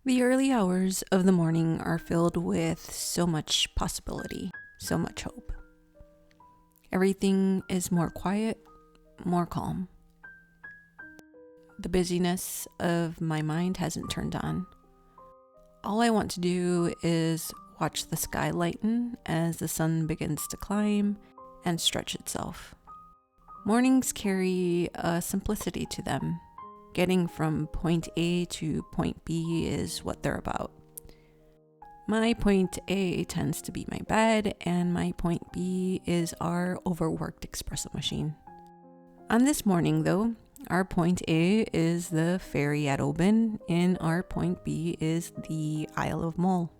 The early hours of the morning are filled with so much possibility, so much hope. Everything is more quiet, more calm. The busyness of my mind hasn't turned on. All I want to do is watch the sky lighten as the sun begins to climb and stretch itself. Mornings carry a simplicity to them. Getting from point A to point B is what they're about. My point A tends to be my bed, and my point B is our overworked espresso machine. On this morning, though, our point A is the ferry at Oban, and our point B is the Isle of Mull.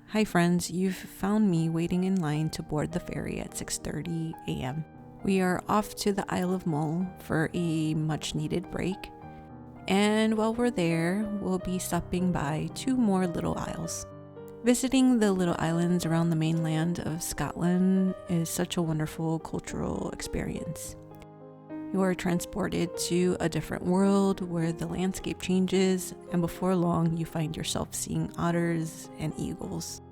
Hi friends, you've found me waiting in line to board the ferry at 6:30 a.m. We are off to the Isle of Mull for a much-needed break, and while we're there, we'll be stopping by 2 more little isles. Visiting the little islands around the mainland of Scotland is such a wonderful cultural experience. You are transported to a different world where the landscape changes, and before long you find yourself seeing otters and eagles.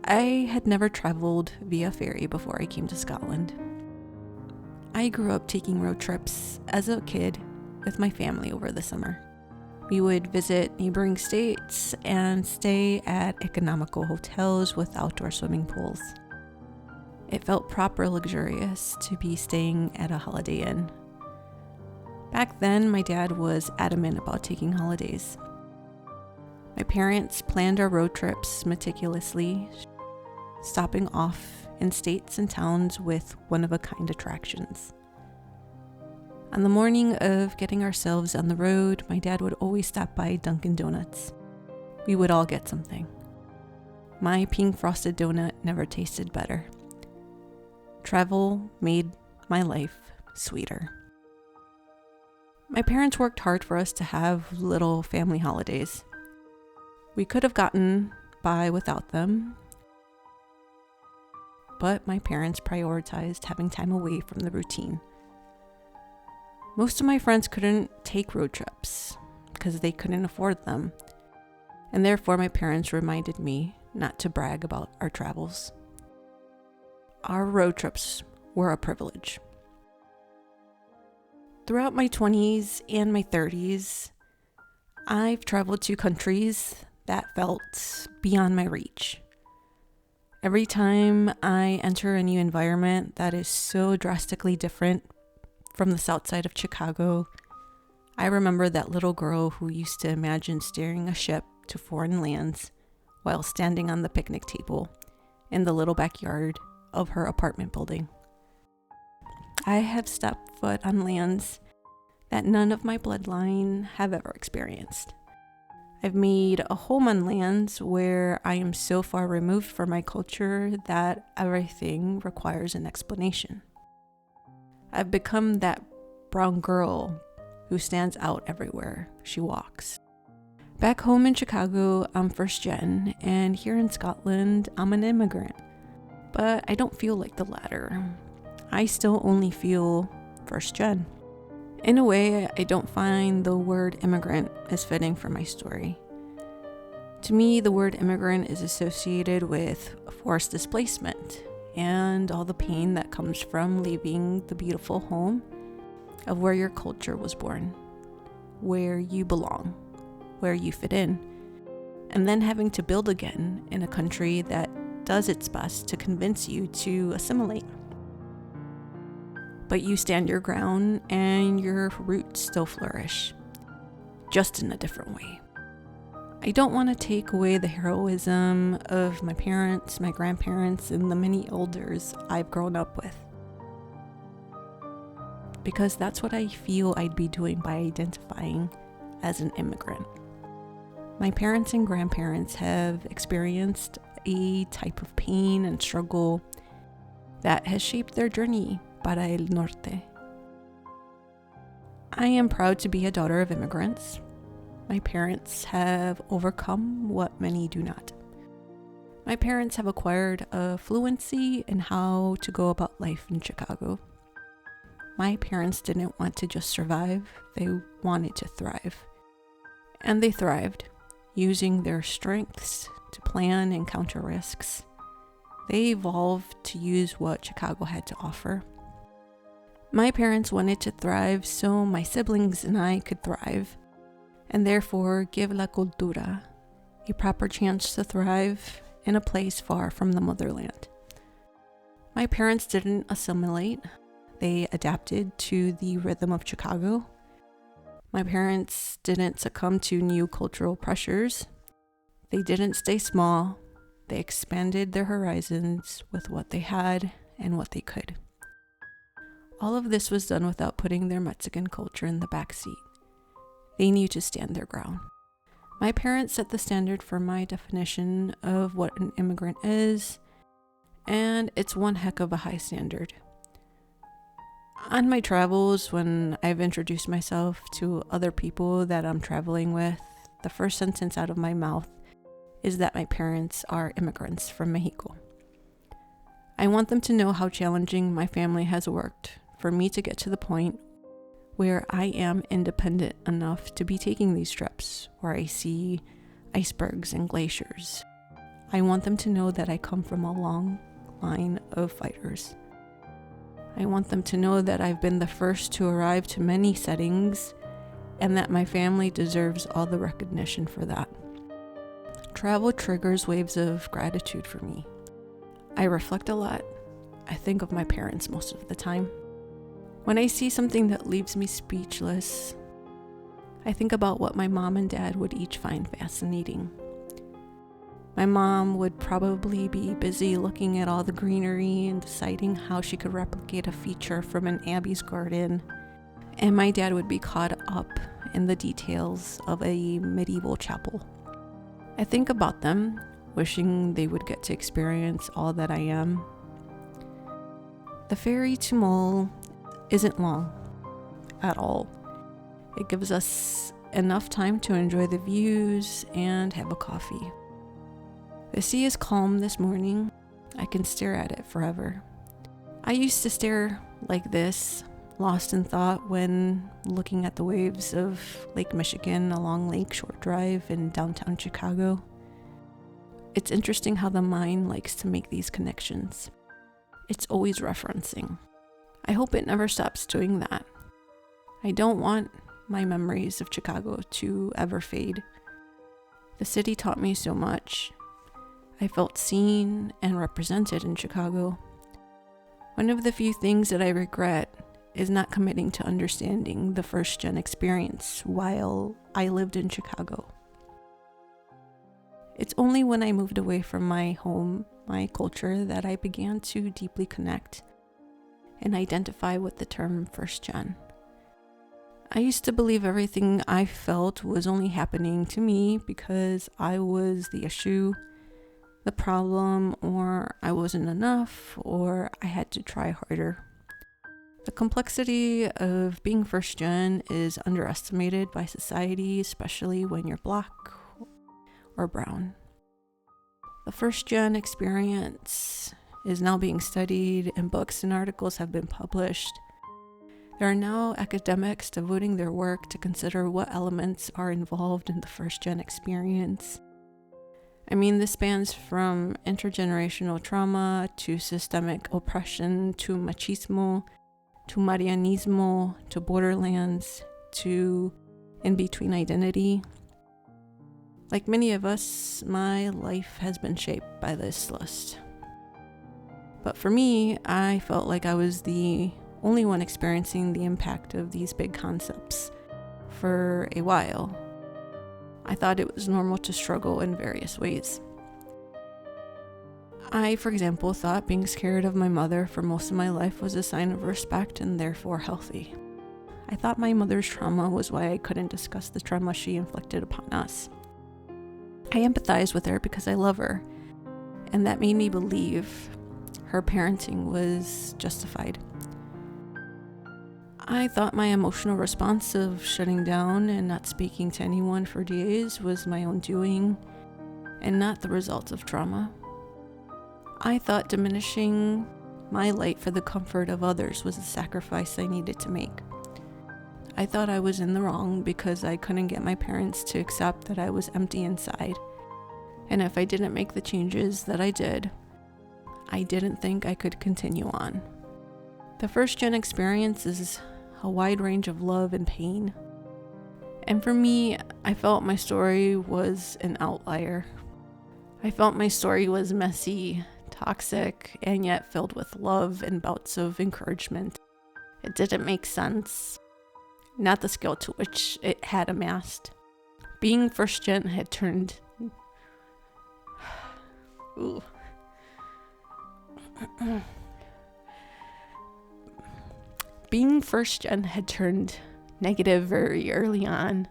I had never traveled via ferry before I came to Scotland. I grew up taking road trips as a kid with my family over the summer. We would visit neighboring states and stay at economical hotels with outdoor swimming pools. It felt proper luxurious to be staying at a Holiday Inn. Back then, my dad was adamant about taking holidays. My parents planned our road trips meticulously, stopping off in states and towns with one-of-a-kind attractions. On the morning of getting ourselves on the road, my dad would always stop by Dunkin' Donuts. We would all get something. My pink frosted donut never tasted better. Travel made my life sweeter. My parents worked hard for us to have little family holidays. We could have gotten by without them, but my parents prioritized having time away from the routine. Most of my friends couldn't take road trips because they couldn't afford them, and therefore my parents reminded me not to brag about our travels. Our road trips were a privilege. Throughout my 20s and my 30s, I've traveled to countries that felt beyond my reach. Every time I enter a new environment that is so drastically different from the south side of Chicago, I remember that little girl who used to imagine steering a ship to foreign lands while standing on the picnic table in the little backyard of her apartment building. I have stepped foot on lands that none of my bloodline have ever experienced. I've made a home on lands where I am so far removed from my culture that everything requires an explanation. I've become that brown girl who stands out everywhere she walks. Back home in Chicago, I'm first gen, and here in Scotland, I'm an immigrant. But I don't feel like the latter. I still only feel first gen. In a way, I don't find the word immigrant as fitting for my story. To me, the word immigrant is associated with forced displacement and all the pain that comes from leaving the beautiful home of where your culture was born, where you belong, where you fit in, and then having to build again in a country that does its best to convince you to assimilate. But you stand your ground and your roots still flourish, just in a different way. I don't want to take away the heroism of my parents, my grandparents, and the many elders I've grown up with, because that's what I feel I'd be doing by identifying as an immigrant. My parents and grandparents have experienced a type of pain and struggle that has shaped their journey para el norte. I am proud to be a daughter of immigrants. My parents have overcome what many do not. My parents have acquired a fluency in how to go about life in Chicago. My parents didn't want to just survive, they wanted to thrive. And they thrived. using their strengths to plan and counter risks. They evolved to use what Chicago had to offer. My parents wanted to thrive so my siblings and I could thrive, and therefore give La Cultura a proper chance to thrive in a place far from the motherland. My parents didn't assimilate. They adapted to the rhythm of Chicago. My parents didn't succumb to new cultural pressures. They didn't stay small. They expanded their horizons with what they had and what they could. All of this was done without putting their Mexican culture in the backseat. They knew to stand their ground. My parents set the standard for my definition of what an immigrant is, and it's one heck of a high standard. On my travels, when I've introduced myself to other people that I'm traveling with, the first sentence out of my mouth is that my parents are immigrants from Mexico. I want them to know how challenging my family has worked for me to get to the point where I am independent enough to be taking these trips, where I see icebergs and glaciers. I want them to know that I come from a long line of fighters. I want them to know that I've been the first to arrive to many settings and that my family deserves all the recognition for that. Travel triggers waves of gratitude for me. I reflect a lot. I think of my parents most of the time. When I see something that leaves me speechless, I think about what my mom and dad would each find fascinating. My mom would probably be busy looking at all the greenery and deciding how she could replicate a feature from an abbey's garden, and my dad would be caught up in the details of a medieval chapel. I think about them, wishing they would get to experience all that I am. The ferry to Mull isn't long at all. It gives us enough time to enjoy the views and have a coffee. The sea is calm this morning. I can stare at it forever. I used to stare like this, lost in thought, when looking at the waves of Lake Michigan along Lakeshore Drive in downtown Chicago. It's interesting how the mind likes to make these connections. It's always referencing. I hope it never stops doing that. I don't want my memories of Chicago to ever fade. The city taught me so much. I felt seen and represented in Chicago. One of the few things that I regret is not committing to understanding the first-gen experience while I lived in Chicago. It's only when I moved away from my home, my culture, that I began to deeply connect and identify with the term first-gen. I used to believe everything I felt was only happening to me because I was the issue, the problem, or I wasn't enough, or I had to try harder. The complexity of being first gen is underestimated by society, especially when you're Black or brown. The first gen experience is now being studied, and books and articles have been published. There are now academics devoting their work to consider what elements are involved in the first gen experience. I mean, this spans from intergenerational trauma to systemic oppression to machismo to Marianismo to borderlands to in-between identity. Like many of us, my life has been shaped by this list. But for me, I felt like I was the only one experiencing the impact of these big concepts for a while. I thought it was normal to struggle in various ways. I, for example, thought being scared of my mother for most of my life was a sign of respect and therefore healthy. I thought my mother's trauma was why I couldn't discuss the trauma she inflicted upon us. I empathized with her because I love her, and that made me believe her parenting was justified. I thought my emotional response of shutting down and not speaking to anyone for days was my own doing and not the result of trauma. I thought diminishing my light for the comfort of others was a sacrifice I needed to make. I thought I was in the wrong because I couldn't get my parents to accept that I was empty inside. And if I didn't make the changes that I did, I didn't think I could continue on. The first gen experience is a wide range of love and pain. And for me, I felt my story was an outlier. I felt my story was messy, toxic, and yet filled with love and bouts of encouragement. It didn't make sense, not the scale to which it had amassed. Being first gen had turned... Ooh. Being first gen had turned negative very early on,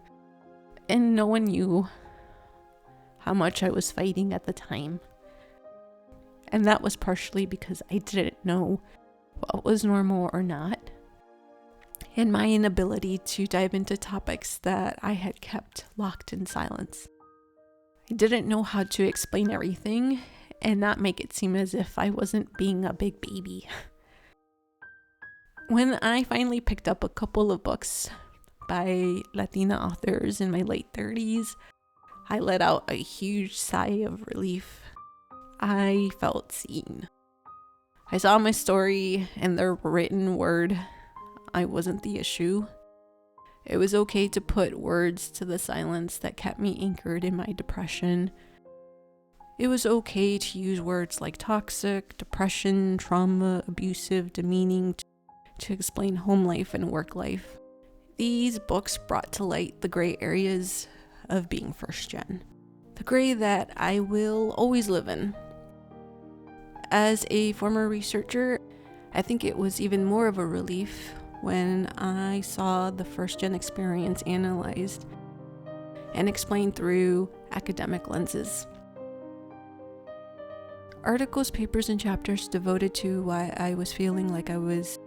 and no one knew how much I was fighting at the time. And that was partially because I didn't know what was normal or not, and my inability to dive into topics that I had kept locked in silence. I didn't know how to explain everything and not make it seem as if I wasn't being a big baby. When I finally picked up a couple of books by Latina authors in my late 30s, I let out a huge sigh of relief. I felt seen. I saw my story in the written word. I wasn't the issue. It was okay to put words to the silence that kept me anchored in my depression. It was okay to use words like toxic, depression, trauma, abusive, demeaning to explain home life and work life. These books brought to light the gray areas of being first gen. The gray that I will always live in. As a former researcher, I think it was even more of a relief when I saw the first gen experience analyzed and explained through academic lenses. Articles, papers, and chapters devoted to why I was feeling like I was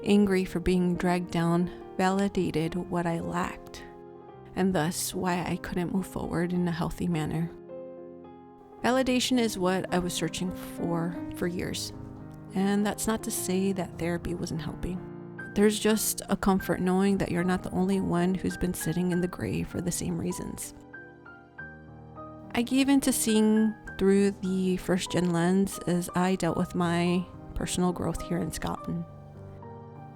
angry for being dragged down validated what I lacked, and thus why I couldn't move forward in a healthy manner. Validation is what I was searching for years, and that's not to say that therapy wasn't helping. There's just a comfort knowing that you're not the only one who's been sitting in the gray for the same reasons. I gave into seeing through the first gen lens as I dealt with my personal growth here in Scotland.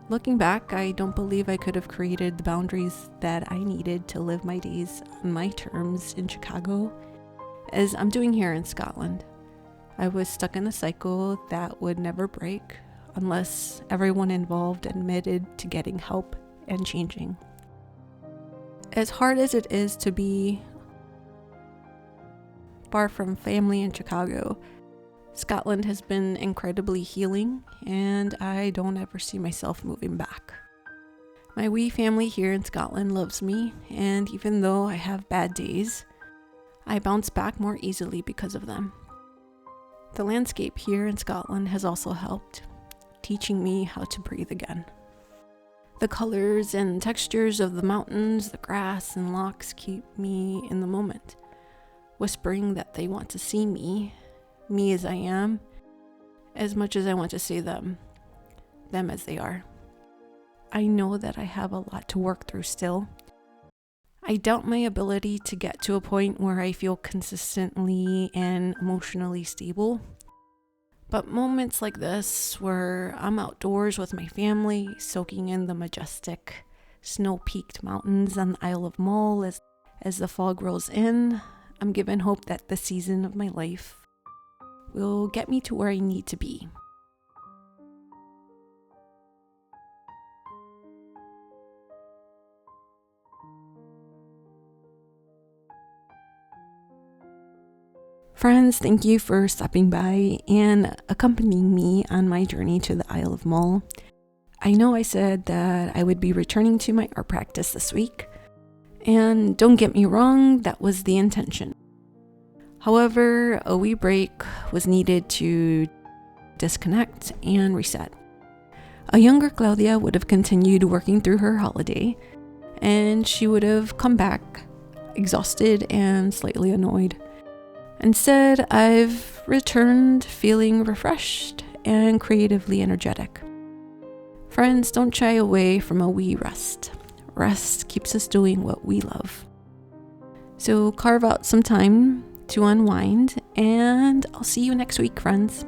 Looking back, I don't believe I could have created the boundaries that I needed to live my days on my terms in Chicago, as I'm doing here in Scotland. I was stuck in a cycle that would never break unless everyone involved admitted to getting help and changing. As hard as it is to be far from family in Chicago, Scotland has been incredibly healing, and I don't ever see myself moving back. My wee family here in Scotland loves me, and even though I have bad days, I bounce back more easily because of them. The landscape here in Scotland has also helped, teaching me how to breathe again. The colors and textures of the mountains, the grass, and lochs keep me in the moment, whispering that they want to see me as I am, as much as I want to see them as they are. I know that I have a lot to work through still. I doubt my ability to get to a point where I feel consistently and emotionally stable. But moments like this, where I'm outdoors with my family, soaking in the majestic, snow-peaked mountains on the Isle of Mull as the fog rolls in, I'm given hope that this season of my life will get me to where I need to be. Friends, thank you for stopping by and accompanying me on my journey to the Isle of Mull. I know I said that I would be returning to my art practice this week, and don't get me wrong, that was the intention. However, a wee break was needed to disconnect and reset. A younger Claudia would have continued working through her holiday, and she would have come back exhausted and slightly annoyed. Instead, I've returned feeling refreshed and creatively energetic. Friends, don't shy away from a wee rest. rest keeps us doing what we love. So carve out some time to unwind, and I'll see you next week, friends.